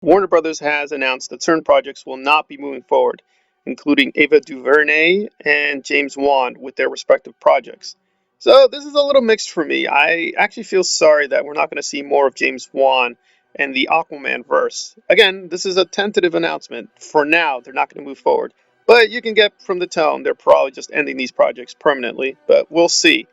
Warner Brothers has announced that certain projects will not be moving forward, including Ava DuVernay and James Wan with their respective projects. So this is a little mixed for me. I actually feel sorry that we're not going to see more of James Wan and the Aquaman verse. Again, this is a tentative announcement. For now, they're not going to move forward. But you can get from the tone they're probably just ending these projects permanently, but we'll see.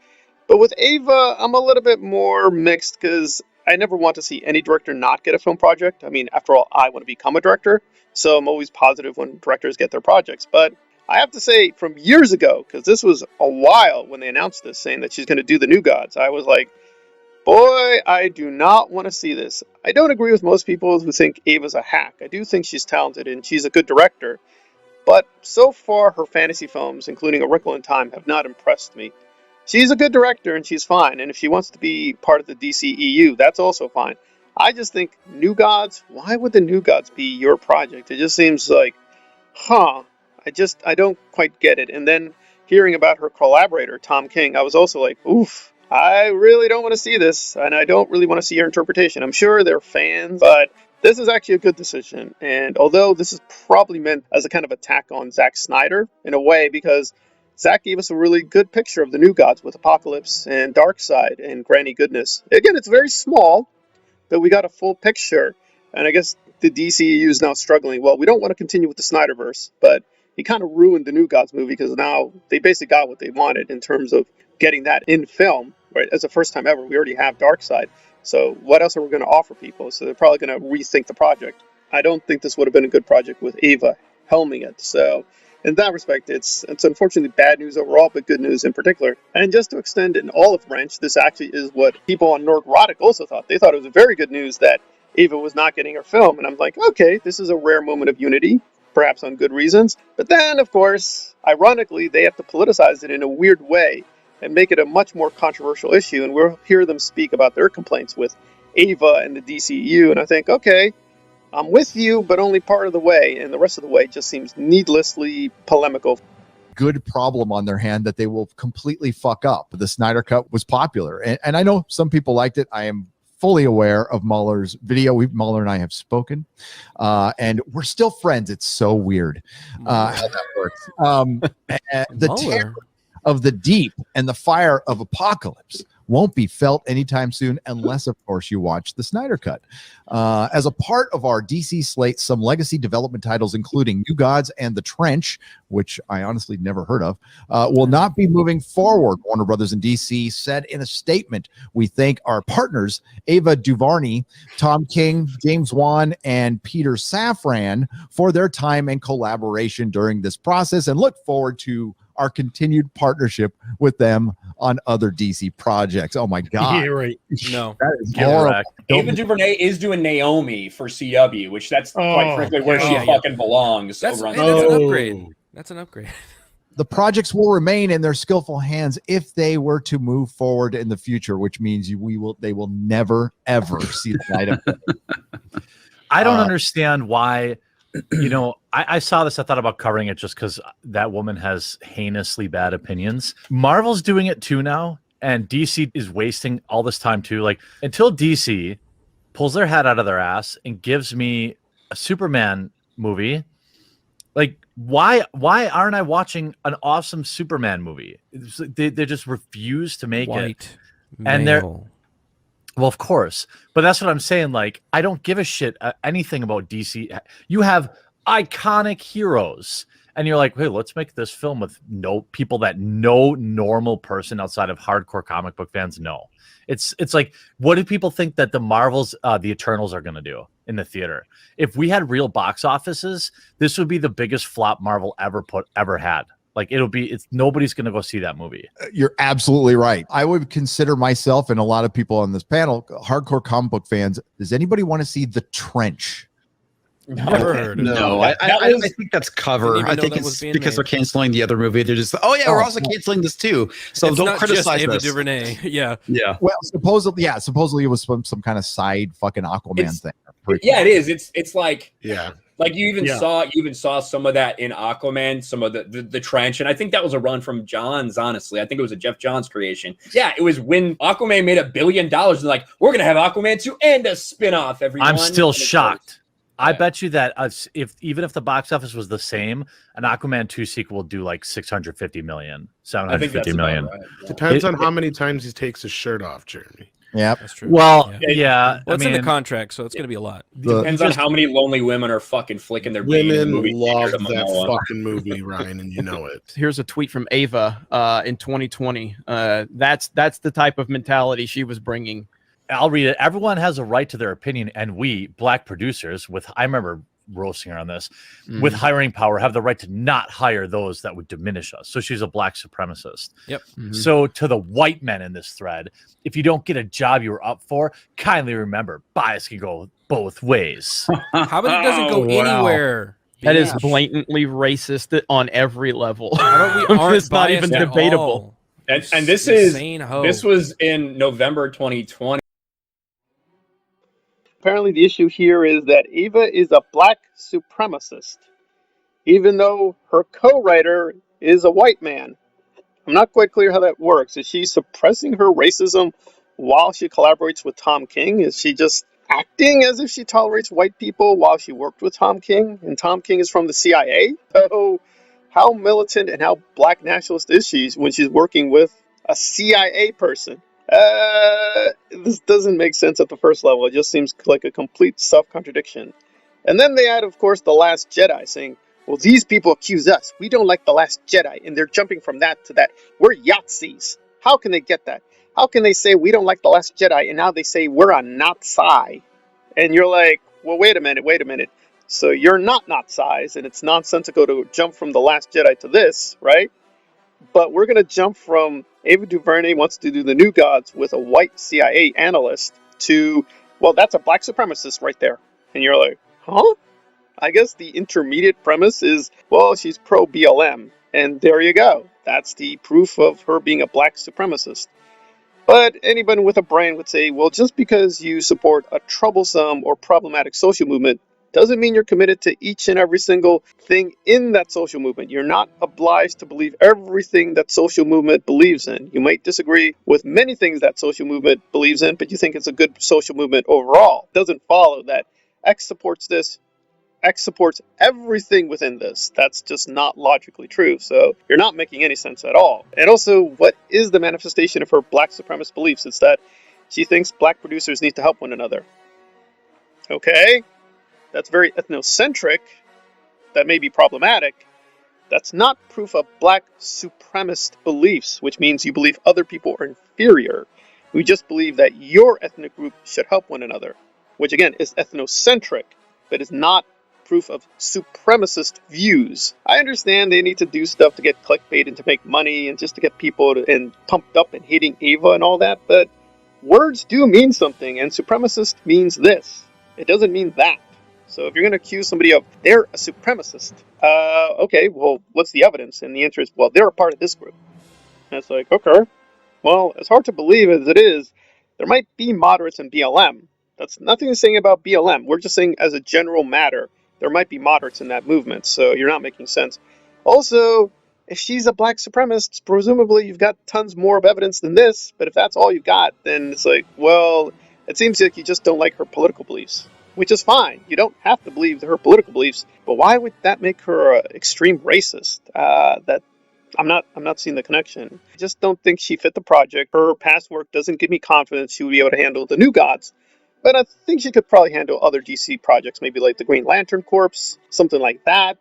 But with Ava, I'm a little bit more mixed because I never want to see any director not get a film project. I mean, after all, I want to become a director, so I'm always positive when directors get their projects. But I have to say, from years ago, because this was a while when they announced this, saying that she's going to do the New Gods, I was like, boy, I do not want to see this. I don't agree with most people who think Ava's a hack. I do think she's talented and she's a good director. But so far, her fantasy films, including A Wrinkle in Time, have not impressed me. She's a good director and she's fine, and if she wants to be part of the DCEU, that's also fine. I just think New Gods, why would the New Gods be your project? It just seems like, huh, I don't quite get it. And then hearing about her collaborator, Tom King, I was also like, oof, I really don't want to see this, and I don't really want to see her interpretation. I'm sure they're fans, but this is actually a good decision. And although this is probably meant as a kind of attack on Zack Snyder, in a way, because Zack gave us a really good picture of the New Gods with Apocalypse and Darkseid and Granny Goodness. Again, it's very small, but we got a full picture. And I guess the DCEU is now struggling. Well, we don't want to continue with the Snyderverse, but he kind of ruined the New Gods movie because now they basically got what they wanted in terms of getting that in film, right? As the first time ever, we already have Darkseid. So what else are we going to offer people? So they're probably going to rethink the project. I don't think this would have been a good project with Ava helming it. So in that respect, it's unfortunately bad news overall, but good news in particular. And just to extend an olive branch, this actually is what people on Nerdrotic also thought. They thought it was very good news that Ava was not getting her film. And I'm like, okay, this is a rare moment of unity, perhaps on good reasons. But then, of course, ironically, they have to politicize it in a weird way and make it a much more controversial issue. And we'll hear them speak about their complaints with Ava and the DCEU. And I think, okay, I'm with you, but only part of the way. And the rest of the way just seems needlessly polemical. Good problem on their hand that they will completely fuck up. The Snyder Cut was popular. And I know some people liked it. I am fully aware of Mueller's video. Mueller and I have spoken, and we're still friends. It's so weird how that works. The terror of the deep and the fire of apocalypse won't be felt anytime soon unless, of course, you watch the Snyder Cut. As a part of our DC slate, some legacy development titles, including New Gods and The Trench, which I honestly never heard of, will not be moving forward. Warner Brothers and DC said in a statement, "We thank our partners, Ava DuVernay, Tom King, James Wan, and Peter Safran for their time and collaboration during this process and look forward to our continued partnership with them on other DC projects." Oh my God. Yeah, right. No. That is horrible. Ava DuVernay is doing Naomi for CW, which that's quite frankly where she fucking belongs. That's an upgrade. That's an upgrade. The projects will remain in their skillful hands if they were to move forward in the future, which means they will never ever see the light of day. I don't understand why. You know, I saw this. I thought about covering it just because that woman has heinously bad opinions. Marvel's doing it too now, and DC is wasting all this time too. Like, until DC pulls their head out of their ass and gives me a Superman movie, like, why aren't I watching an awesome Superman movie? They just refuse to make it, and they're. Well, of course, but that's what I'm saying. Like, I don't give a shit anything about DC. You have iconic heroes, and you're like, hey, let's make this film with no people that no normal person outside of hardcore comic book fans know. It's like, what do people think that the Marvels, the Eternals are going to do in the theater? If we had real box offices, this would be the biggest flop Marvel ever had. Like, nobody's going to go see that movie. You're absolutely right. I would consider myself and a lot of people on this panel hardcore comic book fans. Does anybody want to see The Trench? No, I think that's cover. I think it's because they're canceling the other movie. They're just, we're also canceling this too. So don't criticize Ava this. DuVernay. Yeah. Well, supposedly it was some kind of side fucking Aquaman thing. Yeah, it is. It's like, yeah. Like you even saw some of that in Aquaman, some of the trench, and I think that was a run from Johns. Honestly, I think it was a Jeff Johns creation. Yeah, it was when Aquaman made $1 billion. And like, we're gonna have Aquaman 2 and a spinoff. Everyone, I'm still shocked. I bet you that even if the box office was the same, an Aquaman 2 sequel will do like 650 million, 750 million. Right. Depends on how many times he takes his shirt off, Jeremy. Yeah, That's true. Well, Well, I it's in the mean, contract, so it's going to be a lot. Depends on how many lonely women are fucking flicking their bean in the Women movie love theater to that Momoa. fucking movie, Ryan, and you know it. Here's a tweet from Ava in 2020. That's the type of mentality she was bringing. I'll read it. Everyone has a right to their opinion, and we, black producers, I remember roasting her on this, with hiring power, have the right to not hire those that would diminish us. So she's a black supremacist. Yep. So to the white men in this thread, if you don't get a job you were up for, kindly remember, bias can go both ways. How about it doesn't go anywhere? That is blatantly racist on every level. How about we aren't It's not even biased at debatable. all? And Insane this was in November 2020. Apparently, the issue here is that Ava is a black supremacist, even though her co-writer is a white man. I'm not quite clear how that works. Is she suppressing her racism while she collaborates with Tom King? Is she just acting as if she tolerates white people while she worked with Tom King? And Tom King is from the CIA? So how militant and how black nationalist is she when she's working with a CIA person? This doesn't make sense at the first level. It just seems like a complete self-contradiction. And then they add, of course, The Last Jedi, saying, well, these people accuse us. We don't like The Last Jedi. And they're jumping from that to that. We're Yahtzees. How can they get that? How can they say we don't like The Last Jedi and now they say we're a Nazi? And you're like, well, wait a minute. So you're not Nazis, and it's nonsensical to jump from The Last Jedi to this, right? But we're going to jump from Ava DuVernay wants to do the New Gods with a white CIA analyst to, well, that's a black supremacist right there. And you're like, huh? I guess the intermediate premise is, well, she's pro-BLM. And there you go. That's the proof of her being a black supremacist. But anybody with a brain would say, well, just because you support a troublesome or problematic social movement doesn't mean you're committed to each and every single thing in that social movement. You're not obliged to believe everything that social movement believes in. You might disagree with many things that social movement believes in, but you think it's a good social movement overall. It doesn't follow that X supports this, X supports everything within this. That's just not logically true. So you're not making any sense at all. And also, what is the manifestation of her black supremacist beliefs? It's that she thinks black producers need to help one another. Okay? That's very ethnocentric. That may be problematic. That's not proof of black supremacist beliefs, which means you believe other people are inferior. We just believe that your ethnic group should help one another, which again is ethnocentric, but is not proof of supremacist views. I understand they need to do stuff to get clickbait and to make money and just to get people and pumped up and hating Ava and all that, but words do mean something, and supremacist means this. It doesn't mean that. So if you're going to accuse somebody of they're a supremacist, okay, well, what's the evidence? And the answer is, well, they're a part of this group. And it's like, okay, well, as hard to believe as it is, there might be moderates in BLM. That's nothing to say about BLM. We're just saying as a general matter, there might be moderates in that movement. So you're not making sense. Also, if she's a black supremacist, presumably you've got tons more of evidence than this. But if that's all you got, then it's like, well, it seems like you just don't like her political beliefs. Which is fine. You don't have to believe her political beliefs, but why would that make her an extreme racist? That I'm not seeing the connection. I just don't think she fit the project. Her past work doesn't give me confidence she would be able to handle the New Gods, but I think she could probably handle other DC projects, maybe like the Green Lantern Corps, something like that.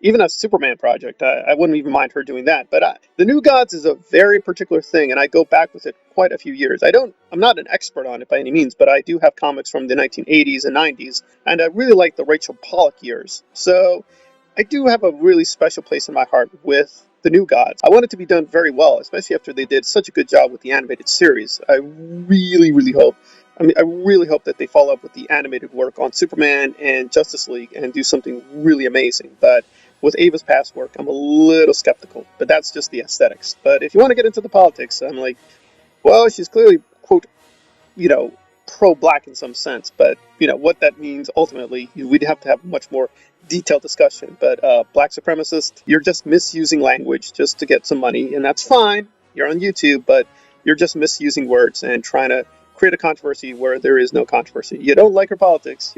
Even a Superman project, I wouldn't even mind her doing that. But the New Gods is a very particular thing, and I go back with it quite a few years. I'm not an expert on it by any means, but I do have comics from the 1980s and 90s, and I really like the Rachel Pollack years. So I do have a really special place in my heart with the New Gods. I want it to be done very well, especially after they did such a good job with the animated series. I really hope that they follow up with the animated work on Superman and Justice League and do something really amazing. But with Ava's past work, I'm a little skeptical, but that's just the aesthetics. But if you want to get into the politics, I'm like, well, she's clearly, quote, pro-black in some sense, but, what that means ultimately, we'd have to have a much more detailed discussion. But black supremacist, you're just misusing language just to get some money, and that's fine. You're on YouTube, but you're just misusing words and trying to create a controversy where there is no controversy. You don't like her politics,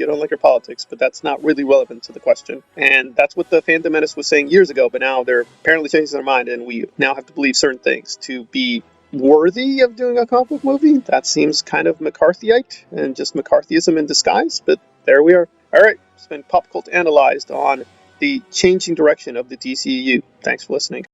but that's not really relevant to the question. And that's what the Phantom Menace was saying years ago, but now they're apparently changing their mind, and we now have to believe certain things to be worthy of doing a comic book movie. That seems kind of McCarthyite and just McCarthyism in disguise, but there we are. All right, it's been Pop Cult Analyzed on the changing direction of the DCEU. Thanks for listening.